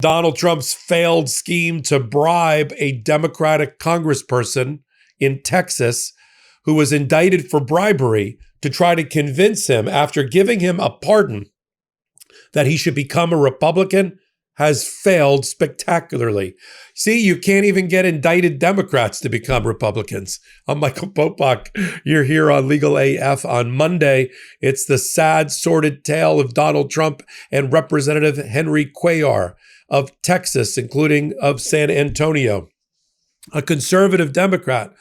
Donald Trump's failed scheme to bribe a Democratic congressperson in Texas who was indicted for bribery to try to convince him, after giving him a pardon, that he should become a Republican has failed spectacularly. See, you can't even get indicted Democrats to become Republicans. I'm Michael Popok. You're here on Legal AF on Monday. It's the sad, sordid tale of Donald Trump and Representative Henry Cuellar of Texas, including of San Antonio, a conservative Democrat,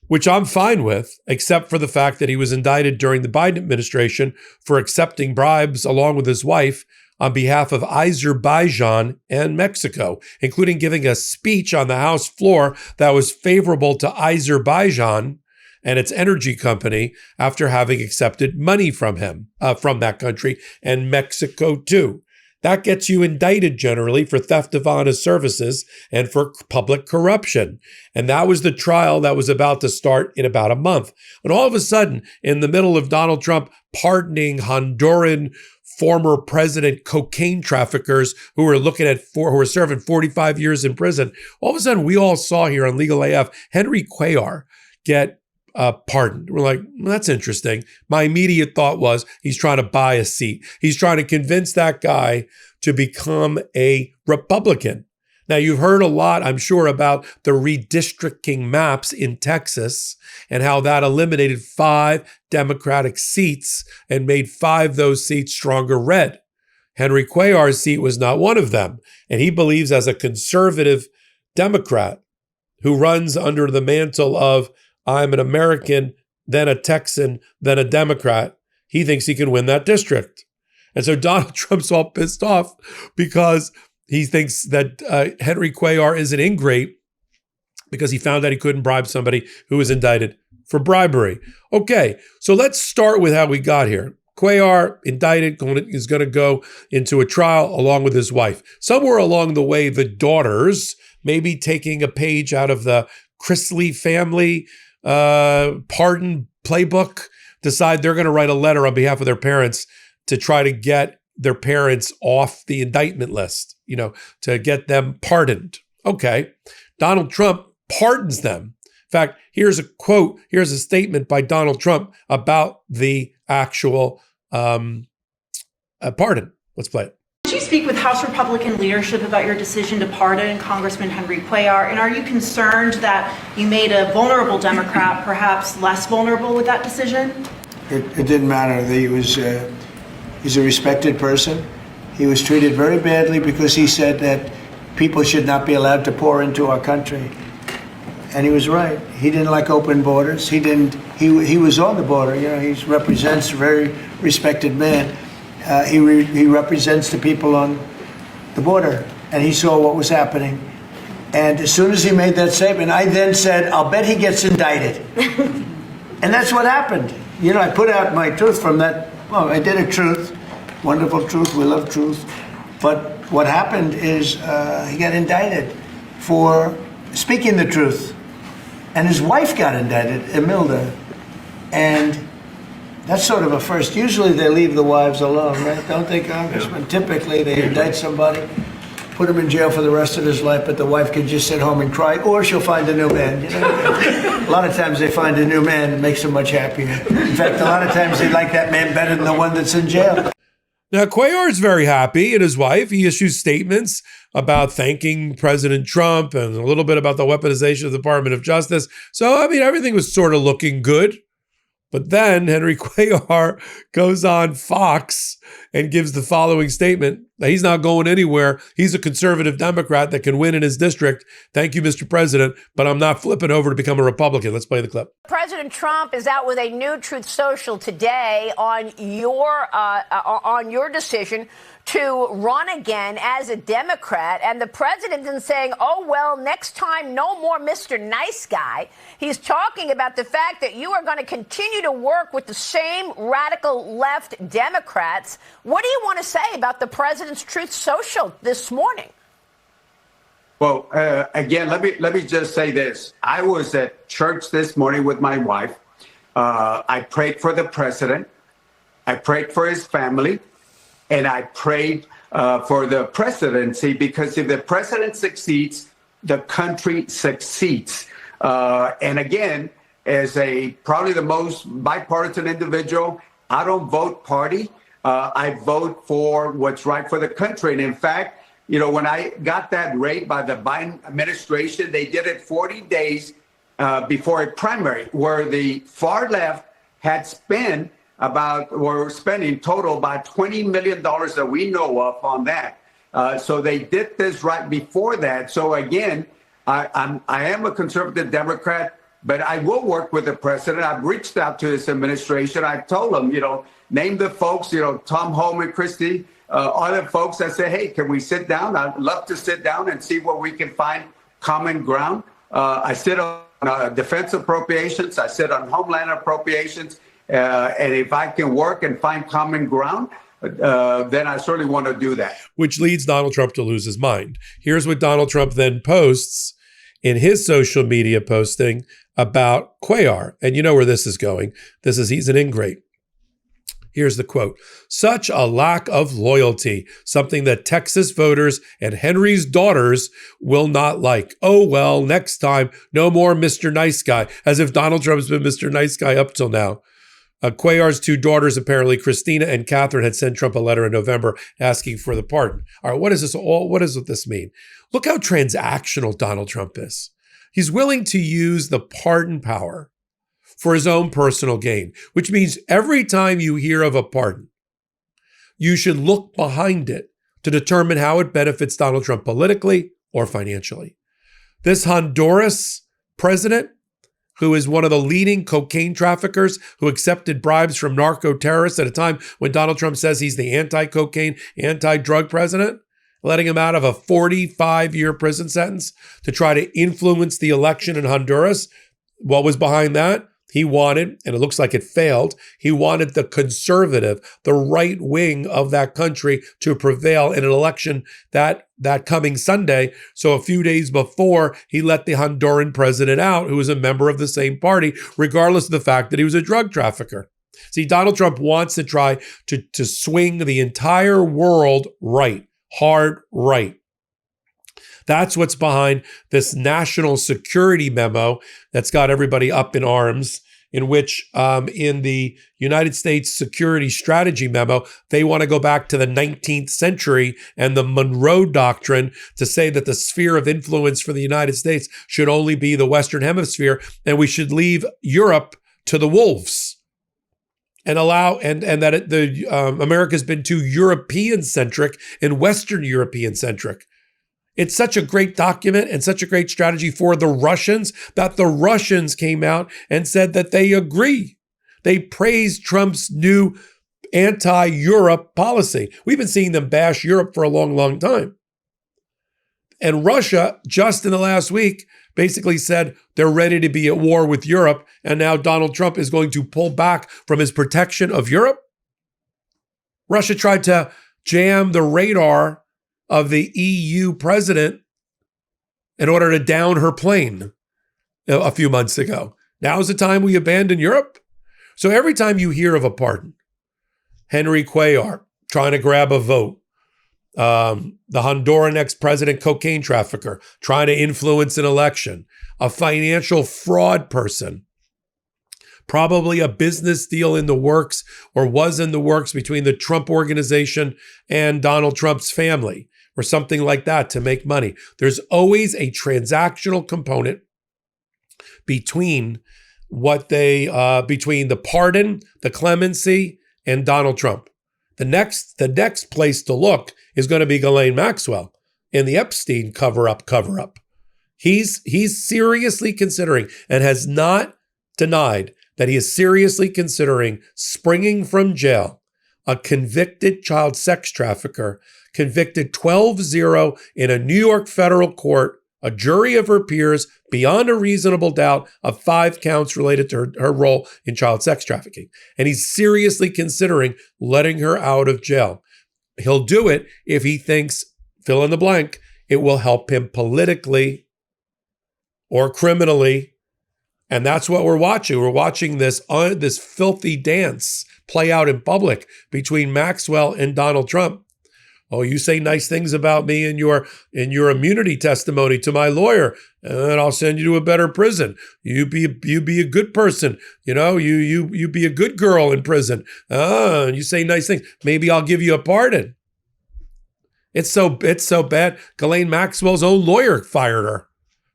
which I'm fine with, except for the fact that he was indicted during the Biden administration for accepting bribes along with his wife on behalf of Azerbaijan and Mexico, including giving a speech on the House floor that was favorable to Azerbaijan and its energy company after having accepted money from him, from that country, and Mexico too. That gets you indicted generally for theft of honest services and for public corruption. And that was the trial that was about to start in about a month. And all of a sudden, in the middle of Donald Trump pardoning Honduran former president cocaine traffickers who were who were serving 45 years in prison, all of a sudden we all saw here on Legal AF Henry Cuellar get pardoned. We're like, well, that's interesting. My immediate thought was he's trying to buy a seat. He's trying to convince that guy to become a Republican. Now, you've heard a lot, I'm sure, about the redistricting maps in Texas and how that eliminated 5 Democratic seats and made 5 of those seats stronger red. Henry Cuellar's seat was not one of them. And he believes, as a conservative Democrat who runs under the mantle of I'm an American, then a Texan, then a Democrat, he thinks he can win that district. And so Donald Trump's all pissed off because he thinks that Henry Cuellar is an ingrate because he found out he couldn't bribe somebody who was indicted for bribery. Okay, so let's start with how we got here. Cuellar, indicted, is going to go into a trial along with his wife. Somewhere along the way, the daughters, maybe taking a page out of the Chrisley family pardon playbook, decide they're going to write a letter on behalf of their parents to try to get their parents off the indictment list, to get them pardoned. Okay. Donald Trump pardons them. In fact, here's a quote, here's a statement by Donald Trump about the actual pardon. Let's play it. Did you speak with House Republican leadership about your decision to pardon Congressman Henry Cuellar? And are you concerned that you made a vulnerable Democrat perhaps less vulnerable with that decision? It didn't matter. He's a respected person. He was treated very badly because he said that people should not be allowed to pour into our country. And he was right. He didn't like open borders. He was on the border. He represents a very respected man. He represents the people on the border, and he saw what was happening. And as soon as he made that statement, I then said, I'll bet he gets indicted. And that's what happened. I put out my truth from that. Well, I did a truth, wonderful truth. We love truth. But what happened is he got indicted for speaking the truth. And his wife got indicted, Imelda. And that's sort of a first. Usually they leave the wives alone, right? Don't they, Congressman? Yeah. Typically they indict somebody, put him in jail for the rest of his life, but the wife can just sit home and cry, or she'll find a new man. A lot of times they find a new man that makes them much happier. In fact, a lot of times they like that man better than the one that's in jail. Now, Cuellar is very happy, and his wife, he issues statements about thanking President Trump and a little bit about the weaponization of the Department of Justice. So, everything was sort of looking good. But then Henry Cuellar goes on Fox and gives the following statement that he's not going anywhere. He's a conservative Democrat that can win in his district. Thank you, Mr. President, but I'm not flipping over to become a Republican. Let's play the clip. President Trump is out with a new Truth Social today on your decision to run again as a Democrat. And the president is saying, oh, well, next time, no more Mr. Nice Guy. He's talking about the fact that you are going to continue to work with the same radical left Democrats. What do you want to say about the president's Truth Social this morning? Well, again, let me just say this. I was at church this morning with my wife. I prayed for the president. I prayed for his family. And I prayed for the presidency, because if the president succeeds, the country succeeds. And again, as probably the most bipartisan individual, I don't vote party. I vote for what's right for the country. And in fact, when I got that rate by the Biden administration, they did it 40 days before a primary, where the far left had spent were spending total about $20 million that we know of on that. So they did this right before that. So again, I am a conservative Democrat, but I will work with the president. I've reached out to his administration. I told them, name the folks, Tom Homan, Christie, other folks. I say, hey, can we sit down? I'd love to sit down and see where we can find common ground. I sit on defense appropriations. I sit on homeland appropriations. And if I can work and find common ground, then I certainly want to do that. Which leads Donald Trump to lose his mind. Here's what Donald Trump then posts in his social media posting about Cuellar. And you know where this is going. He's an ingrate. Here's the quote. Such a lack of loyalty, something that Texas voters and Henry's daughters will not like. Oh, well, next time, no more Mr. Nice Guy, as if Donald Trump's been Mr. Nice Guy up till now. Cuellar's two daughters, apparently Christina and Catherine, had sent Trump a letter in November asking for the pardon. All right, what does this mean? Look how transactional Donald Trump is. He's willing to use the pardon power for his own personal gain, which means every time you hear of a pardon, you should look behind it to determine how it benefits Donald Trump politically or financially. This Honduras president, who is one of the leading cocaine traffickers who accepted bribes from narco terrorists at a time when Donald Trump says he's the anti-cocaine, anti-drug president, letting him out of a 45-year prison sentence to try to influence the election in Honduras. What was behind that? He wanted, and it looks like it failed, he wanted the conservative, the right wing of that country to prevail in an election that coming Sunday. So a few days before, he let the Honduran president out, who was a member of the same party, regardless of the fact that he was a drug trafficker. See, Donald Trump wants to try to swing the entire world right, hard right. That's what's behind this national security memo that's got everybody up in arms, in which in the United States Security Strategy Memo, they want to go back to the 19th century and the Monroe Doctrine to say that the sphere of influence for the United States should only be the Western Hemisphere, and we should leave Europe to the wolves. And that America's been too European-centric and Western European-centric. It's such a great document and such a great strategy for the Russians that the Russians came out and said that they agree. They praised Trump's new anti-Europe policy. We've been seeing them bash Europe for a long, long time. And Russia, just in the last week, basically said they're ready to be at war with Europe. And now Donald Trump is going to pull back from his protection of Europe. Russia tried to jam the radar of the EU president in order to down her plane a few months ago. Now's the time we abandon Europe. So every time you hear of a pardon, Henry Cuellar trying to grab a vote, the Honduran ex-president cocaine trafficker trying to influence an election, a financial fraud person, probably a business deal in the works or was in the works between the Trump organization and Donald Trump's family, or something like that to make money. There's always a transactional component between between the pardon, the clemency, and Donald Trump. The next place to look is going to be Ghislaine Maxwell in the Epstein cover-up. He's seriously considering and has not denied that he is seriously considering springing from jail a convicted child sex trafficker, convicted 12-0 in a New York federal court, a jury of her peers, beyond a reasonable doubt, of 5 counts related to her role in child sex trafficking. And he's seriously considering letting her out of jail. He'll do it if he thinks, fill in the blank, it will help him politically or criminally. And that's what we're watching. We're watching this filthy dance play out in public between Maxwell and Donald Trump. Oh, you say nice things about me in your immunity testimony to my lawyer, and then I'll send you to a better prison. You be a good person. You be a good girl in prison. And you say nice things. Maybe I'll give you a pardon. It's so bad. Ghislaine Maxwell's own lawyer fired her.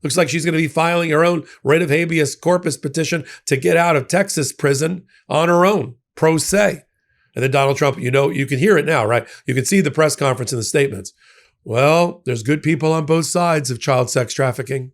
Looks like she's going to be filing her own writ of habeas corpus petition to get out of Texas prison on her own, pro se. And then Donald Trump, you can hear it now, right? You can see the press conference and the statements. Well, there's good people on both sides of child sex trafficking.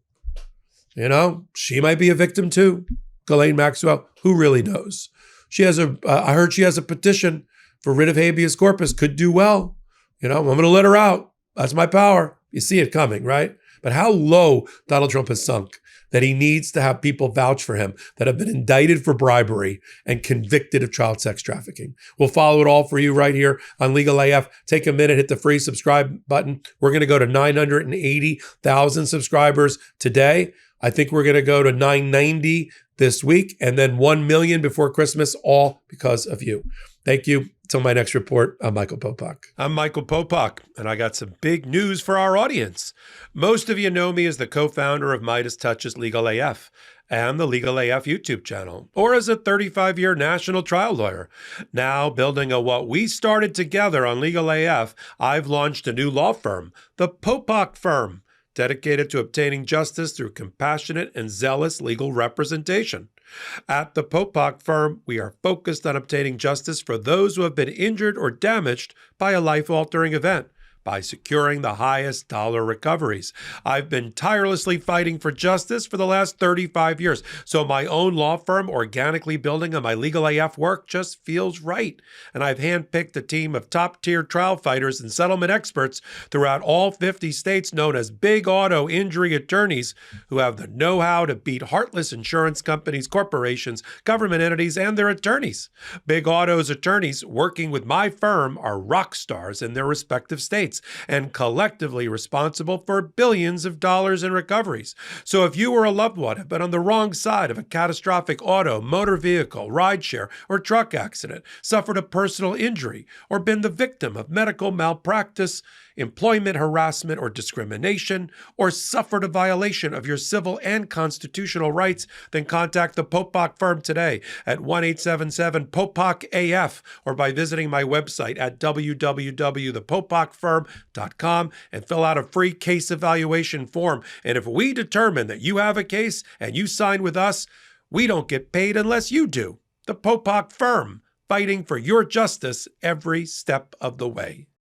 She might be a victim too. Ghislaine Maxwell, who really knows? I heard she has a petition for writ of habeas corpus, could do well. I'm going to let her out. That's my power. You see it coming, right? But how low Donald Trump has sunk that he needs to have people vouch for him that have been indicted for bribery and convicted of child sex trafficking. We'll follow it all for you right here on Legal AF. Take a minute, hit the free subscribe button. We're going to go to 980,000 subscribers today. I think we're going to go to 990 this week and then 1 million before Christmas, all because of you. Thank you. Until my next report, I'm Michael Popok. I'm Michael Popok, and I got some big news for our audience. Most of you know me as the co-founder of Midas Touch's Legal AF and the Legal AF YouTube channel, or as a 35-year national trial lawyer. Now, building on what we started together on Legal AF, I've launched a new law firm, the Popok Firm, dedicated to obtaining justice through compassionate and zealous legal representation. At the Popok Firm, we are focused on obtaining justice for those who have been injured or damaged by a life-altering event by securing the highest dollar recoveries. I've been tirelessly fighting for justice for the last 35 years, so my own law firm organically building on my Legal AF work just feels right. And I've handpicked a team of top-tier trial fighters and settlement experts throughout all 50 states known as big auto injury attorneys who have the know-how to beat heartless insurance companies, corporations, government entities, and their attorneys. Big Auto's attorneys working with my firm are rock stars in their respective states and collectively responsible for billions of dollars in recoveries. So if you or a loved one have been on the wrong side of a catastrophic auto, motor vehicle, rideshare, or truck accident, suffered a personal injury, or been the victim of medical malpractice, employment harassment or discrimination, or suffered a violation of your civil and constitutional rights, then contact the Popok Firm today at 1-877-POPOK-AF or by visiting my website at www.thepopokfirm.com and fill out a free case evaluation form. And if we determine that you have a case and you sign with us, we don't get paid unless you do. The Popok Firm, fighting for your justice every step of the way.